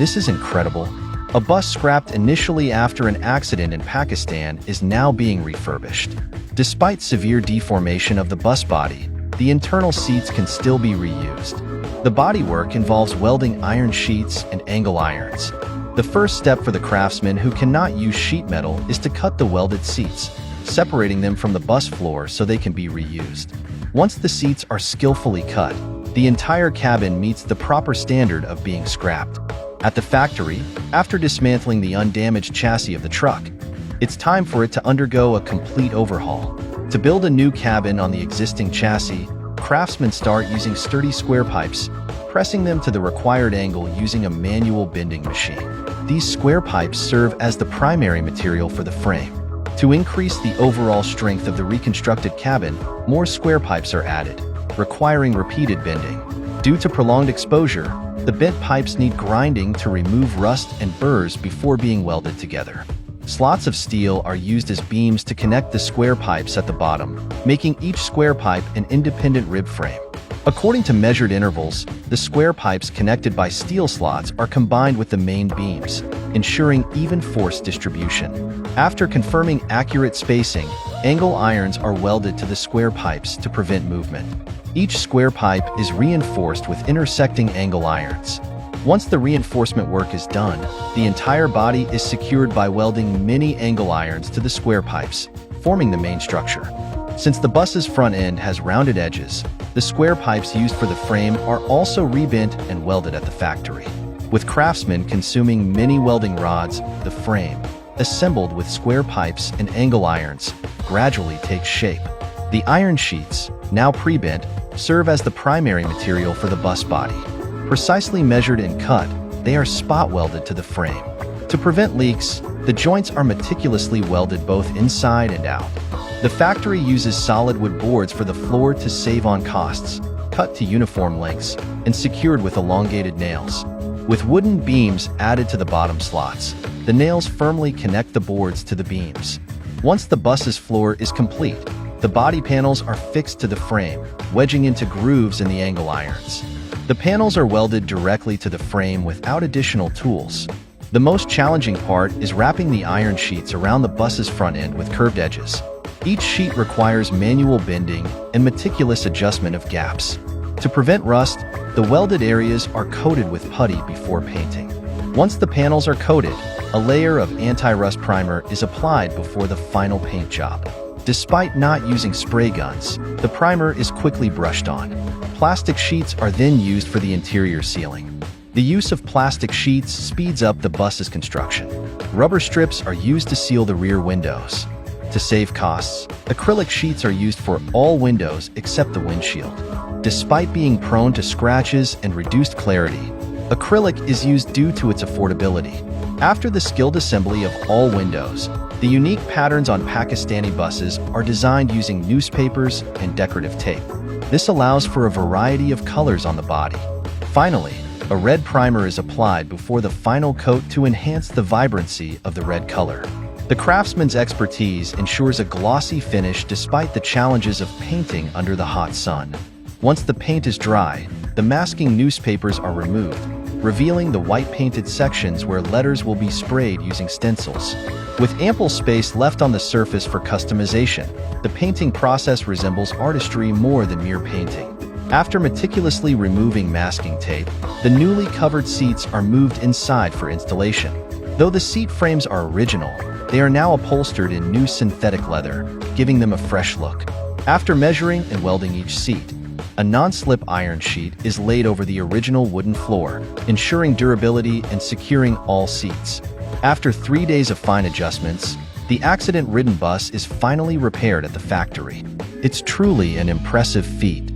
This is incredible. A bus scrapped initially after an accident in Pakistan is now being refurbished. Despite severe deformation of the bus body, the internal seats can still be reused. The bodywork involves welding iron sheets and angle irons. The first step for the craftsman who cannot use sheet metal is to cut the welded seats, separating them from the bus floor so they can be reused. Once the seats are skillfully cut, the entire cabin meets the proper standard of being scrapped. At the factory, after dismantling the undamaged chassis of the truck, it's time for it to undergo a complete overhaul. To build a new cabin on the existing chassis, craftsmen start using sturdy square pipes, pressing them to the required angle using a manual bending machine. These square pipes serve as the primary material for the frame. To increase the overall strength of the reconstructed cabin, more square pipes are added, requiring repeated bending. Due to prolonged exposure, the bent pipes need grinding to remove rust and burrs before being welded together. Slots of steel are used as beams to connect the square pipes at the bottom, making each square pipe an independent rib frame. According to measured intervals, the square pipes connected by steel slots are combined with the main beams, ensuring even force distribution. After confirming accurate spacing, angle irons are welded to the square pipes to prevent movement. Each square pipe is reinforced with intersecting angle irons. Once the reinforcement work is done, the entire body is secured by welding many angle irons to the square pipes, forming the main structure. Since the bus's front end has rounded edges, the square pipes used for the frame are also rebent and welded at the factory. With craftsmen consuming many welding rods, the frame, assembled with square pipes and angle irons, gradually takes shape. The iron sheets, now pre-bent, serve as the primary material for the bus body. Precisely measured and cut, they are spot welded to the frame. To prevent leaks, the joints are meticulously welded both inside and out. The factory uses solid wood boards for the floor to save on costs, cut to uniform lengths, and secured with elongated nails. With wooden beams added to the bottom slots, the nails firmly connect the boards to the beams. Once the bus's floor is complete, the body panels are fixed to the frame, wedging into grooves in the angle irons. The panels are welded directly to the frame without additional tools. The most challenging part is wrapping the iron sheets around the bus's front end with curved edges. Each sheet requires manual bending and meticulous adjustment of gaps. To prevent rust, the welded areas are coated with putty before painting. Once the panels are coated, a layer of anti-rust primer is applied before the final paint job. Despite not using spray guns, the primer is quickly brushed on. Plastic sheets are then used for the interior sealing. The use of plastic sheets speeds up the bus's construction. Rubber strips are used to seal the rear windows. To save costs, acrylic sheets are used for all windows except the windshield. Despite being prone to scratches and reduced clarity, acrylic is used due to its affordability. After the skilled assembly of all windows, the unique patterns on Pakistani buses are designed using newspapers and decorative tape. This allows for a variety of colors on the body. Finally, a red primer is applied before the final coat to enhance the vibrancy of the red color. The craftsman's expertise ensures a glossy finish despite the challenges of painting under the hot sun. Once the paint is dry, the masking newspapers are removed, revealing the white painted sections where letters will be sprayed using stencils. With ample space left on the surface for customization, the painting process resembles artistry more than mere painting. After meticulously removing masking tape, the newly covered seats are moved inside for installation. Though the seat frames are original, they are now upholstered in new synthetic leather, giving them a fresh look. After measuring and welding each seat, a non-slip iron sheet is laid over the original wooden floor, ensuring durability and securing all seats. After 3 days of fine adjustments, the accident-ridden bus is finally repaired at the factory. It's truly an impressive feat.